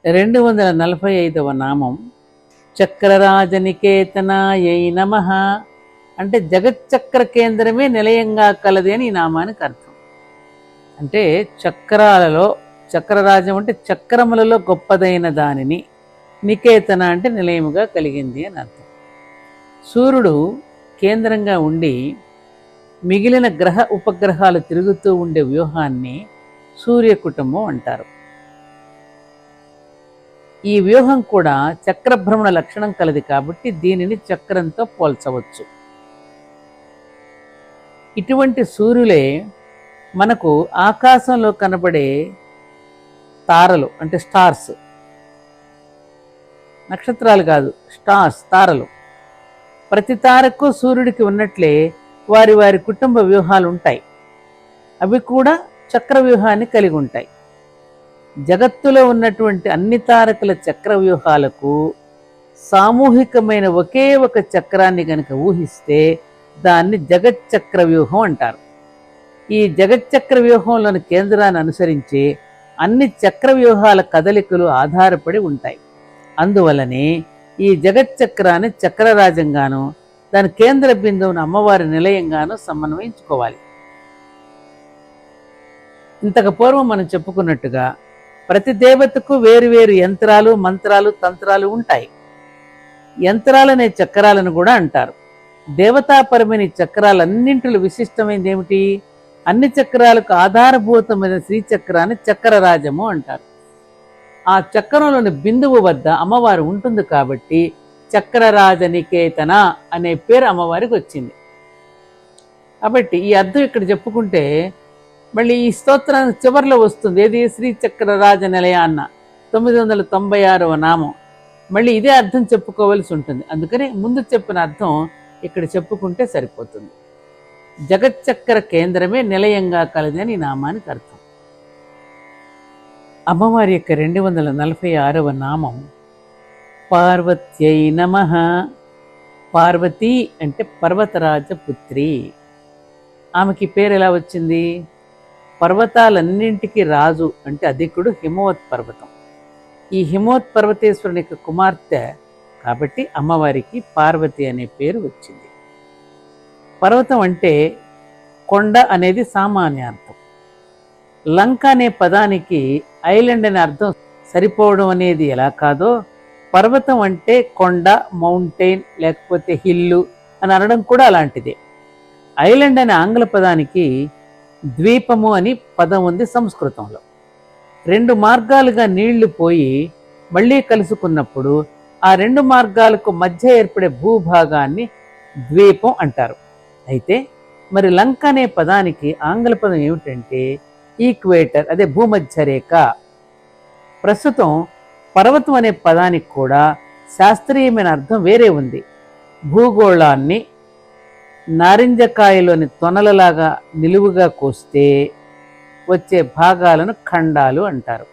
245వ నామం చక్రరాజనికేతనాయై నమః. అంటే జగచ్చక్ర కేంద్రమే నిలయంగా కలది అని ఈ నామానికి అర్థం. అంటే చక్రాలలో చక్రరాజం అంటే చక్రములలో గొప్పదైన దానిని, నికేతన అంటే నిలయముగా కలిగింది అని అర్థం. సూర్యుడు కేంద్రంగా ఉండి మిగిలిన గ్రహ ఉపగ్రహాలు తిరుగుతూ ఉండే వ్యూహాన్ని సూర్య కుటుంబం అంటారు. ఈ వ్యూహం కూడా చక్రభ్రమణ లక్షణం కలది కాబట్టి దీనిని చక్రంతో పోల్చవచ్చు. ఇటువంటి సూర్యులే మనకు ఆకాశంలో కనబడే తారలు, అంటే స్టార్స్, నక్షత్రాలు కాదు, స్టార్స్, తారలు. ప్రతి తారకు సూర్యుడికి ఉన్నట్లే వారి వారి కుటుంబ వ్యూహాలు ఉంటాయి. అవి కూడా చక్ర వ్యూహాన్ని కలిగి ఉంటాయి. జగత్తులో ఉన్నటువంటి అన్ని తారకుల చక్ర వ్యూహాలకు సామూహికమైన ఒకే ఒక చక్రాన్ని కనుక ఊహిస్తే దాన్ని జగచ్చక్ర వ్యూహం అంటారు. ఈ జగచ్చక్ర వ్యూహంలోని కేంద్రాన్ని అనుసరించి అన్ని చక్ర వ్యూహాల కదలికలు ఆధారపడి ఉంటాయి. అందువలనే ఈ జగచ్చక్రాన్ని చక్రరాజంగాను, దాని కేంద్ర బిందువును అమ్మవారి నిలయంగాను సమన్వయించుకోవాలి. ఇంతకు పూర్వం మనం చెప్పుకున్నట్టుగా ప్రతి దేవతకు వేరువేరు యంత్రాలు, మంత్రాలు, తంత్రాలు ఉంటాయి. యంత్రాలనే చక్రాలను కూడా అంటారు. దేవతాపరమైన చక్రాలన్నింటిలో విశిష్టమైనది ఏమిటి? అన్ని చక్రాలకు ఆధారభూతమైన శ్రీచక్రాన్ని చక్రరాజము అంటారు. ఆ చక్రంలోని బిందువు వద్ద అమ్మవారు ఉంటుంది కాబట్టి చక్రరాజనికేతన అనే పేరు అమ్మవారికి వచ్చింది. కాబట్టి ఈ అర్థం ఇక్కడ చెప్పుకుంటే మళ్ళీ ఈ స్తోత్రానికి చివరిలో వస్తుంది. ఏది? శ్రీచక్రరాజ నిలయ అన్న 996వ నామం. మళ్ళీ ఇదే అర్థం చెప్పుకోవలసి ఉంటుంది. అందుకని ముందు చెప్పిన అర్థం ఇక్కడ చెప్పుకుంటే సరిపోతుంది. జగచ్చక్ర కేంద్రమే నిలయంగా కలది అని ఈ నామానికి అర్థం. అమ్మవారి యొక్క 246వ నామం పార్వత్యై నమః. పార్వతి అంటే పర్వతరాజ పుత్రి. ఆమెకి పేరు ఎలా వచ్చింది? పర్వతాలన్నింటికి రాజు అంటే అధికుడు హిమవత్ పర్వతం. ఈ హిమవత్ పర్వతేశ్వరుని యొక్క కుమార్తె కాబట్టి అమ్మవారికి పార్వతి అనే పేరు వచ్చింది. పర్వతం అంటే కొండ అనేది సామాన్యార్థం. లంక అనే పదానికి ఐలాండ్ అనే అర్థం సరిపోవడం అనేది ఎలా కాదో, పర్వతం అంటే కొండ, మౌంటైన్ లేకపోతే హిల్లు అని అనడం కూడా అలాంటిదే. ఐలాండ్ అనే ఆంగ్ల పదానికి ద్వీపము అని పదం ఉంది సంస్కృతంలో. రెండు మార్గాలుగా నీళ్లు పోయి మళ్ళీ కలుసుకున్నప్పుడు ఆ రెండు మార్గాలకు మధ్య ఏర్పడే భూభాగాన్ని ద్వీపం అంటారు. అయితే మరి లంక అనే పదానికి ఆంగ్ల పదం ఏమిటంటే ఈక్వేటర్, అదే భూమధ్య రేఖ. ప్రస్తుతం పర్వతం అనే పదానికి కూడా శాస్త్రీయమైన అర్థం వేరే ఉంది. భూగోళాన్ని నారింజకాయలోని తొనలలాగా నిలువుగా కోస్తే వచ్చే భాగాలను ఖండాలు అంటారు.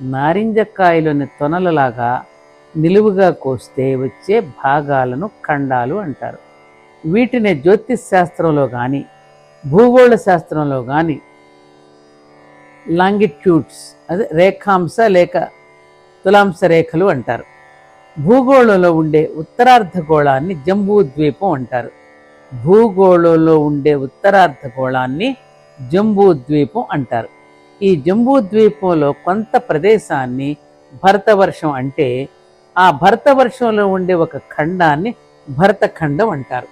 నారింజకాయలోని తొనలలాగా నిలువుగా కోస్తే వచ్చే భాగాలను ఖండాలు అంటారు. వీటిని జ్యోతిష్ శాస్త్రంలో కానీ భూగోళ శాస్త్రంలో కానీ లాంగిట్యూడ్స్, అదే రేఖాంశ లేక తులాంశ రేఖలు అంటారు. భూగోళంలో ఉండే ఉత్తరార్ధగోళాన్ని జంబూద్వీపం అంటారు. భూగోళంలో ఉండే ఉత్తరార్ధగోళాన్ని జంబూద్వీపం అంటారు. ఈ జంబూద్వీపంలో కొంత ప్రదేశాన్ని భరతవర్షం అంటే ఆ భరతవర్షంలో ఉండే ఒక ఖండాన్ని భరతఖండం అంటారు.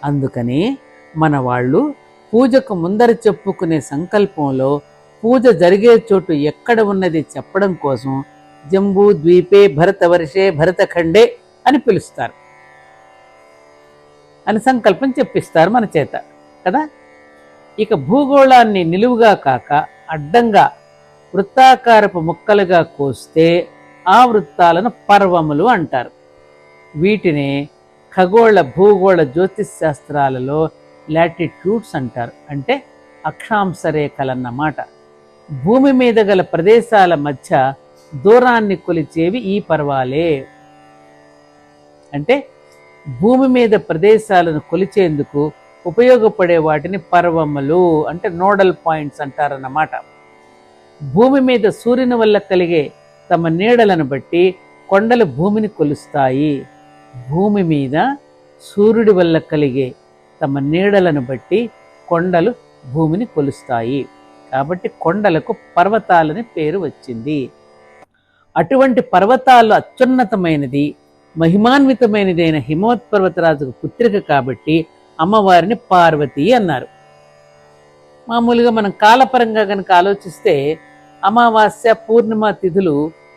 అందుకని మన వాళ్ళు పూజకు ముందర చెప్పుకునే సంకల్పంలో పూజ జరిగే చోటు ఎక్కడ ఉన్నది చెప్పడం కోసం జంబూ ద్వీపే భరతవర్షే భరతఖండే అని పిలుస్తారు, అని సంకల్పం చెప్పిస్తారు మన చేత కదా. ఇక భూగోళాన్ని నిలువుగా కాక అడ్డంగా వృత్తాకారపు ముక్కలుగా కోస్తే ఆ వృత్తాలను పర్వములు అంటారు. వీటిని ఖగోళ భూగోళ జ్యోతిష్ శాస్త్రాలలో లాటిట్యూడ్స్ అంటారు. అంటే అక్షాంశ రేఖలన్నమాట. భూమి మీద గల ప్రదేశాల మధ్య దూరాన్ని కొలిచేవి ఈ పర్వాలే. అంటే భూమి మీద ప్రదేశాలను కొలిచేందుకు ఉపయోగపడే వాటిని పర్వములు అంటే నోడల్ పాయింట్స్ అంటారన్నమాట. భూమి మీద సూర్యుని వల్ల కలిగే తమ నీడలను బట్టి కొండలు భూమిని కొలుస్తాయి. భూమి మీద సూర్యుడి వల్ల కలిగే తమ నీడలను బట్టి కొండలు భూమిని కొలుస్తాయి. కాబట్టి కొండలకు పర్వతాలని పేరు వచ్చింది. అటువంటి పర్వతాల్లో అత్యున్నతమైనది, మహిమాన్వితమైనదైన హిమవత్పర్వతరాజుకు పుత్రిక కాబట్టి అమ్మవారిని పార్వతి అన్నారు. మామూలుగా మనం కాలపరంగా కనుక ఆలోచిస్తే అమావాస్య, పూర్ణిమ తిథులు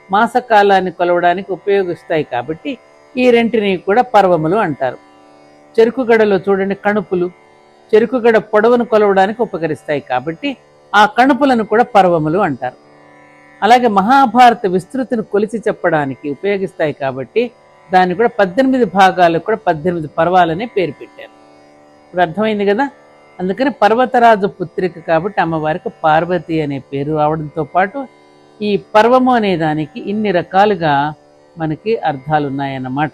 మాసకాలాన్ని కొలవడానికి ఉపయోగిస్తాయి కాబట్టి ఈ రెంటిని కూడా పర్వములు అంటారు. చెరుకుగడలో చూడండి, కణుపులు చెరుకుగడ పొడవును కొలవడానికి ఉపకరిస్తాయి కాబట్టి ఆ కణుపులను కూడా పర్వములు అంటారు. అలాగే మహాభారత విస్తృతిని కొలిచి చెప్పడానికి ఉపయోగిస్తాయి కాబట్టి దాన్ని కూడా 18 భాగాలకు కూడా 18 పర్వాలనే పేరు పెట్టారు. ఇప్పుడు అర్థమైంది కదా. అందుకని పర్వతరాజు పుత్రిక కాబట్టి అమ్మవారికి పార్వతి అనే పేరు రావడంతో పాటు ఈ పర్వము అనే దానికి ఇన్ని రకాలుగా మనకి అర్థాలు ఉన్నాయన్నమాట.